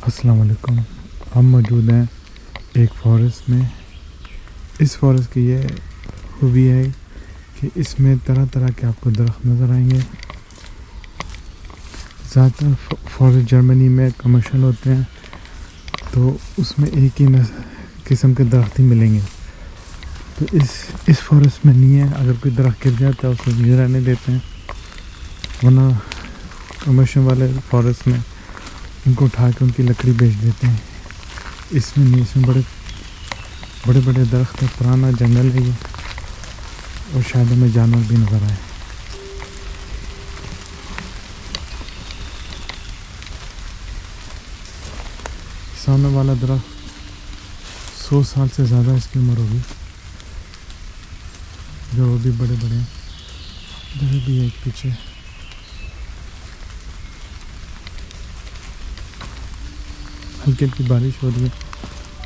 अस्सलाम वालेकुम। हम मौजूद हैं एक फ़ॉरेस्ट में। इस फ़ॉरेस्ट की ये खूबी है कि इसमें तरह तरह के आपको दरख्त नज़र आएंगे। ज़्यादातर फ़ॉरेस्ट जर्मनी में कमर्शियल होते हैं, तो उसमें एक ही किस्म के दरख्त ही मिलेंगे। तो इस फ़ॉरेस्ट में नहीं है। अगर कोई दरख्त गिर जाता है उसको गिर रहने देते हैं, वरना कमर्शियल वाले फ़ॉरेस्ट में उनको उठा के उनकी लकड़ी बेच देते हैं। इसमें नहीं, इसमें बड़े बड़े दरख्त है, पुराना जंगल है ये, और शायद हमें जानवर भी नज़र आए। सामने वाला दरख्त 100 साल से ज़्यादा इसकी उम्र होगी, जो वो भी बड़े बड़े हैं। इधर भी है एक पीछे। हल्की हल्की बारिश हो रही है,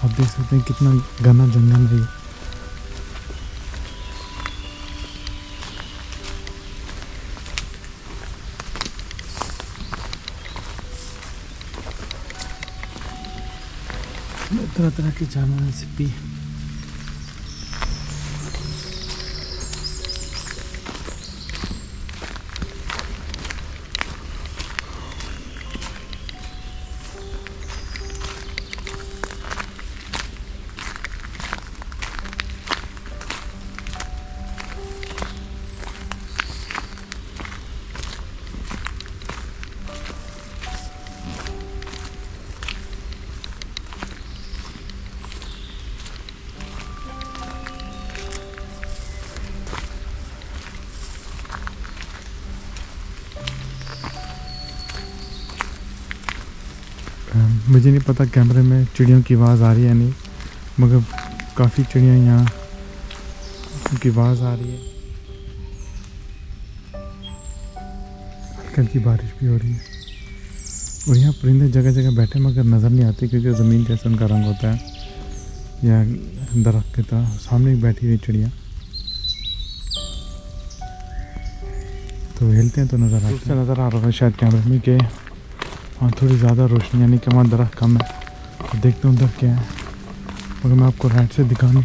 आप देख सकते हैं कितना घना जंगल है ये। तरह तरह के जानवर हैं, सिप्पी। मुझे नहीं पता कैमरे में चिड़ियों की आवाज़ आ रही है नहीं, मगर काफ़ी चिड़ियाँ यहाँ की आवाज़ आ रही है। हल्की बारिश भी हो रही है, और यहाँ परिंदे जगह जगह बैठे मगर नज़र नहीं आते, क्योंकि ज़मीन जैसा उनका रंग होता है या दरख्त की तरह। सामने भी बैठी हुई चिड़िया, तो हिलते हैं तो नज़र आते हैं। नज़र आ रहा है शायद कैमरे में कि वहाँ थोड़ी ज़्यादा रोशनी, यानी कि वहाँ दरख्त कम है। तो देखते हैं उधर क्या है, मगर मैं आपको राइट से दिखा दूँ,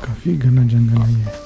काफ़ी घना जंगल है ये।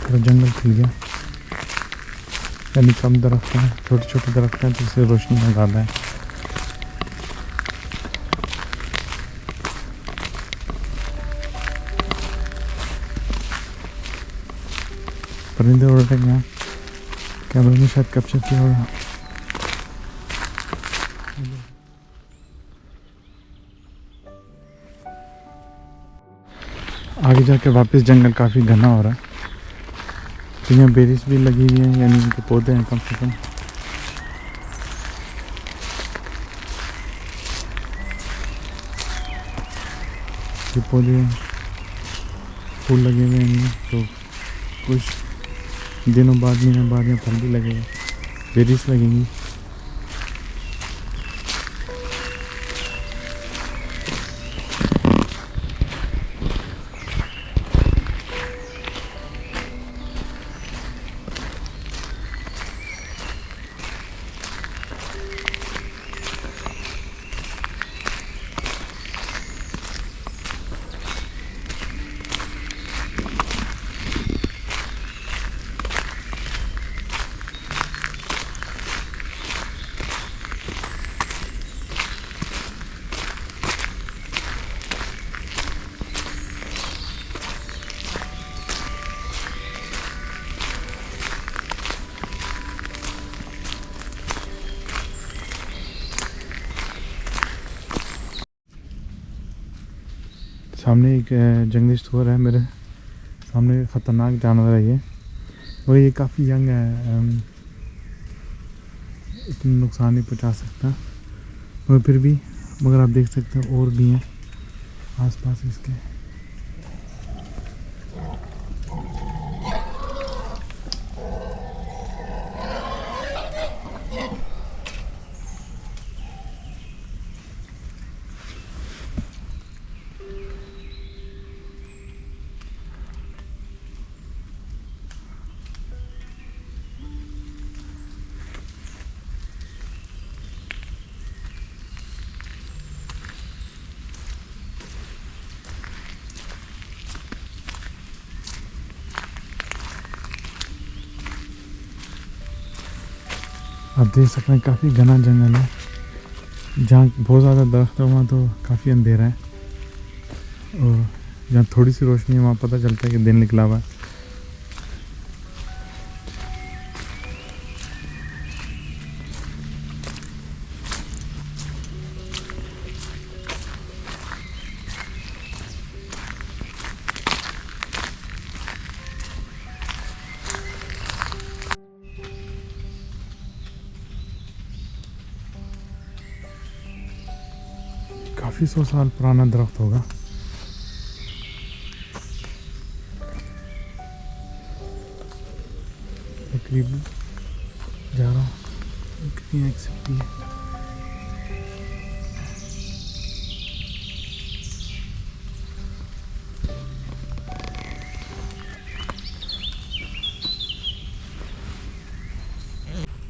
थोड़ा जंगल खुल गया, यानी कम दरख्त हैं, छोटे छोटे दरख्त हैं, तो इससे रोशनी में ज़्यादा है। परिंदे उड़ रहे हैं यहाँ, कैमरे में शायद कैप्चर किया होगा। आगे जाके वापस जंगल काफ़ी घना हो रहा है, तो यहाँ बेरीज भी लगी हुई हैं, यानी इनके पौधे हैं कम से कम। ये पौधे हैं, फूल लगे हुए हैं इनमें, तो कुछ दिनों बाद, महीनों बाद यहाँ फल भी लगेगा, बेरीज लगेंगी। सामने एक जंगली सूअर है, मेरे सामने ख़तरनाक जानवर है ये, और ये काफ़ी यंग है, इतना नुकसान नहीं पहुंचा सकता, मगर फिर भी, मगर आप देख सकते हैं और भी हैं आसपास इसके। आप देख सकते हैं काफ़ी घना जंगल है, जहाँ बहुत ज़्यादा दरख्त है वहाँ तो काफ़ी अंधेरा है, और जहाँ थोड़ी सी रोशनी है वहाँ पता चलता है कि दिन निकला हुआ है। काफ़ी 100 साल पुराना दरख्त होगा। तकरीबन जा रहा हूँ, कितनी एक्सेप्ट है।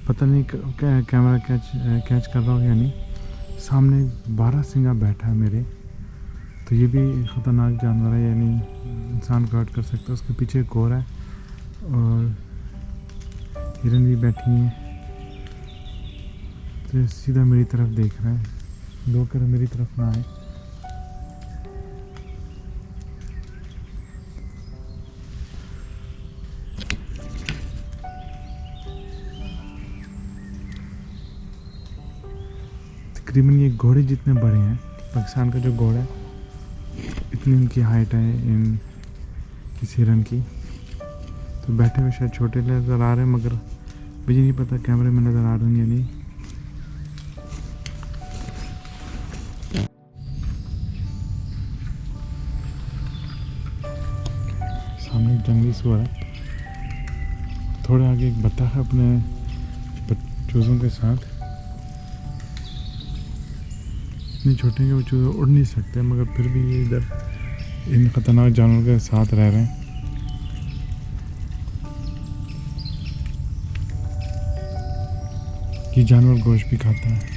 पता नहीं क्या कैमरा कैच कर रहा हो या नहीं। सामने 12 सिंगा बैठा है मेरे, तो ये भी ख़तरनाक जानवर है, यानी इंसान को हर्ट कर सकता है। उसके पीछे एक और है, और हिरन भी बैठी हैं, तो सीधा मेरी तरफ देख रहा है, दो कर मेरी तरफ ना आए। तकरीबन ये घोड़े जितने बड़े हैं, पाकिस्तान का जो घोड़ा है इतनी उनकी हाइट है इन इस हिरन की। तो बैठे हुए शायद छोटे नज़र आ रहे हैं, मगर मुझे नहीं पता कैमरे में नज़र आ रहे हैं या नहीं। सामने जंगली सूअर है, थोड़े आगे एक बत्तख है अपने चूज़ों के साथ। इतने छोटे हैं कि वो चूज़े उड़ नहीं सकते, मगर फिर भी ये इधर इन ख़तरनाक जानवरों के साथ रह रहे हैं। ये जानवर गोश्त भी खाता है।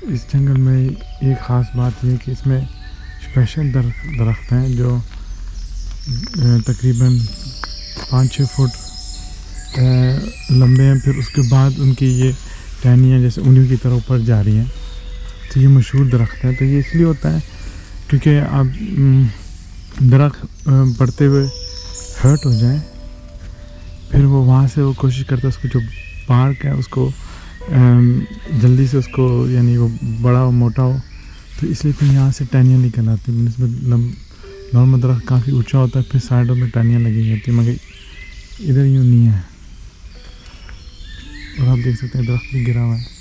इस जंगल में एक ख़ास बात यह है कि इसमें स्पेशल दरख्त हैं जो तकरीबन 5-6 फुट लंबे हैं। फिर उसके बाद उनकी ये टहनियाँ जैसे ऊनी की तरह ऊपर जा रही हैं, तो ये मशहूर दरख्त है। तो ये इसलिए होता है क्योंकि आप दरख्त बढ़ते हुए हर्ट हो जाए, फिर वो वहाँ से वो कोशिश करता है उसको जो बार्क है उसको जल्दी से उसको, यानी वो बड़ा हो मोटा हो, तो इसलिए फिर यहाँ से टहनियाँ निकल आती हैं। इसमें नॉर्मल दरख्त काफ़ी ऊंचा होता है, फिर साइडों में टहनियाँ लगी होती हैं, मगर इधर यूँ नहीं है। और आप देख सकते हैं दरख्त भी गिरा हुआ है।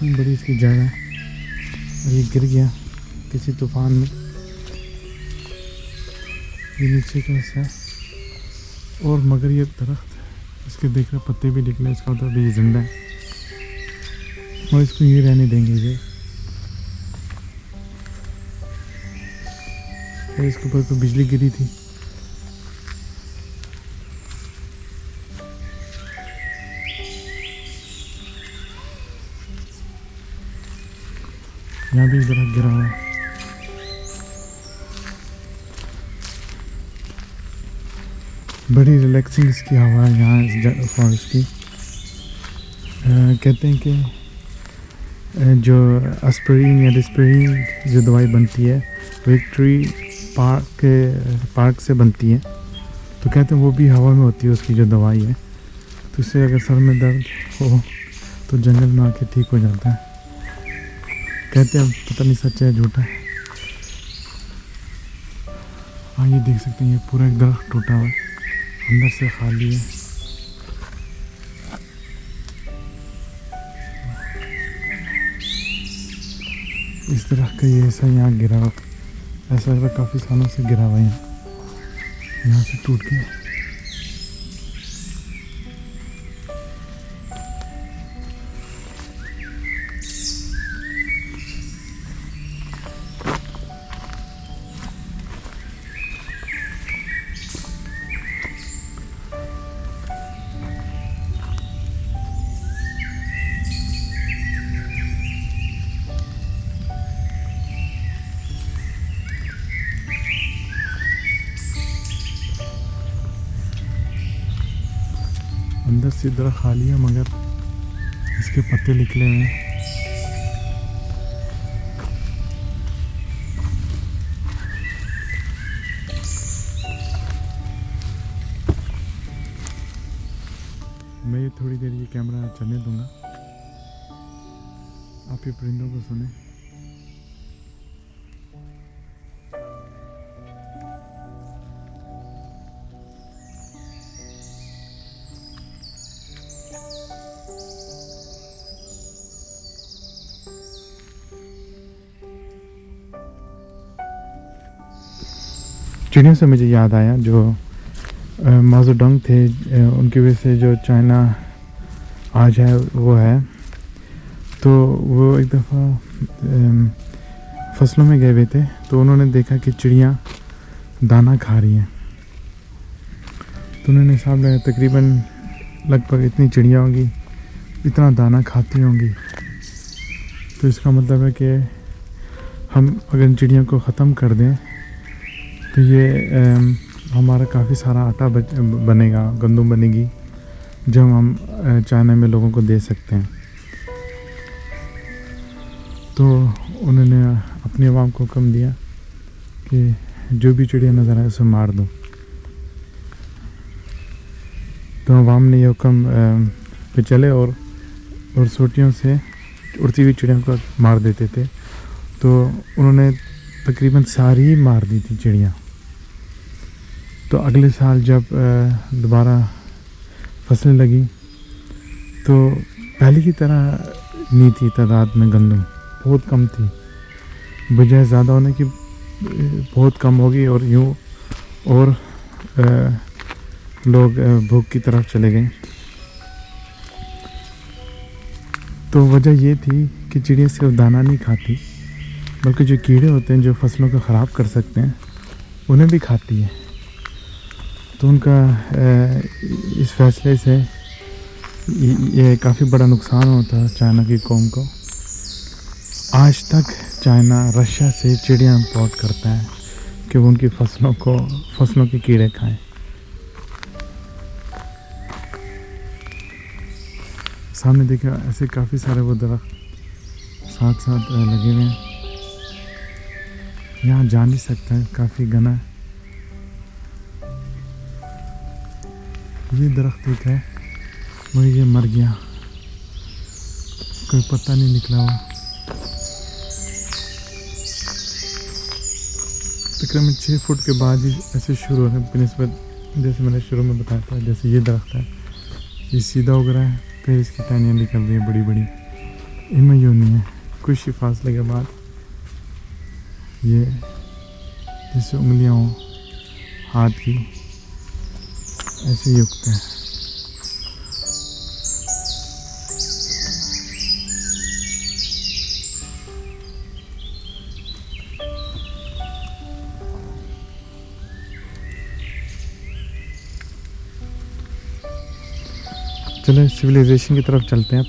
इतनी बड़ी इसकी जड़ है और ये गिर गया किसी तूफान में। ये नीचे का हिस्सा है और मगर ये दरख्त इसके देख रहे पत्ते भी निकले, इसका मतलब ये जिंदा है और इसको ये रहने देंगे ये। और इसके ऊपर तो बिजली गिरी थी। यहाँ भी दरख्त गिरा हुआ है। बड़ी रिलैक्सिंग इसकी हवा है यहाँ इस फॉरेस्ट की। कहते हैं कि जो एस्पिरिन या डिस्पिरिन जो दवाई बनती है वो एक ट्री पार्क से बनती है। तो कहते हैं वो भी हवा में होती है उसकी जो दवाई है। तो इससे अगर सर में दर्द हो तो जंगल में आके ठीक हो जाता है। कहते हैं, पता नहीं सच है झूठा है। हाँ ये देख सकते हैं, ये पूरा एक दरख्त टूटा हुआ है, अंदर से खाली है। इस दरख्त का ये ऐसा यहाँ गिरा हुआ, ऐसा लग रहा काफ़ी सालों से गिरा हुआ है, यहाँ से टूट गया। अंदर से दरख्त खाली है मगर इसके पत्ते निकले हुए हैं। मैं ये थोड़ी देर ये कैमरा चलने दूंगा, आप ये परिंदों को सुने। चिड़ियों से मुझे याद आया जो माओजेडोंग थे, उनकी वजह से जो चाइना आज है वो है। तो वो एक दफ़ा फसलों में गए हुए थे, तो उन्होंने देखा कि चिड़ियाँ दाना खा रही हैं। तो उन्होंने हिसाब लगाया तकरीबन लगभग इतनी चिड़ियाँ होंगी, इतना दाना खाती होंगी। तो इसका मतलब है कि हम अगर इन चिड़ियों को ख़त्म कर दें तो ये हमारा काफ़ी सारा आटा बनेगा, गंदम बनेगी, जो हम चाइना में लोगों को दे सकते हैं। तो उन्होंने अपनी आवाम को हुक्म दिया कि जो भी चिड़िया नज़र आए उसे मार दो। तो आवाम ने ये हुक्म पे चले और सोटियों से उड़ती हुई चिड़ियों को मार देते थे। तो उन्होंने तकरीबन सारी ही मार दी थी चिड़ियाँ। तो अगले साल जब दोबारा फसलें लगी तो पहले की तरह नहीं थी तादाद में, गंदम बहुत कम थी, बजाय ज़्यादा होने की बहुत कम होगी और यूँ और लोग भूख की तरफ चले गए। तो वजह ये थी कि चिड़िया सिर्फ दाना नहीं खाती बल्कि जो कीड़े होते हैं जो फसलों को ख़राब कर सकते हैं उन्हें भी खाती है। तो उनका इस फैसले से ये काफ़ी बड़ा नुकसान होता है चाइना की कौम को। आज तक चाइना रशिया से चिड़िया इंपोर्ट करता है कि वो उनकी फसलों के कीड़े खाएं। सामने देखा ऐसे काफ़ी सारे वो दरख्त साथ साथ लगे हुए हैं। यहाँ जा नहीं सकता है, काफ़ी घना है। ये दरख्त एक है मगर ये मर गया, कोई पत्ता नहीं निकला हुआ। तकरीबन 6 फुट के बाद ही ऐसे शुरू हो रहे हैं बनिस्बत, जैसे मैंने शुरू में बताया था। जैसे ये दरख्त है, ये सीधा उग रहा है, फिर इसकी टहनियाँ निकल रही है बड़ी बड़ी, इनमें यूँ नहीं है, कुछ ही फासले के बाद ये जैसे उंगलियां हों हाथ की ऐसे ही उगते हैं। चलो सिविलाइजेशन की तरफ चलते हैं।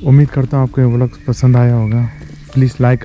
उम्मीद करता हूँ आपको ये व्लॉग पसंद आया होगा। Please like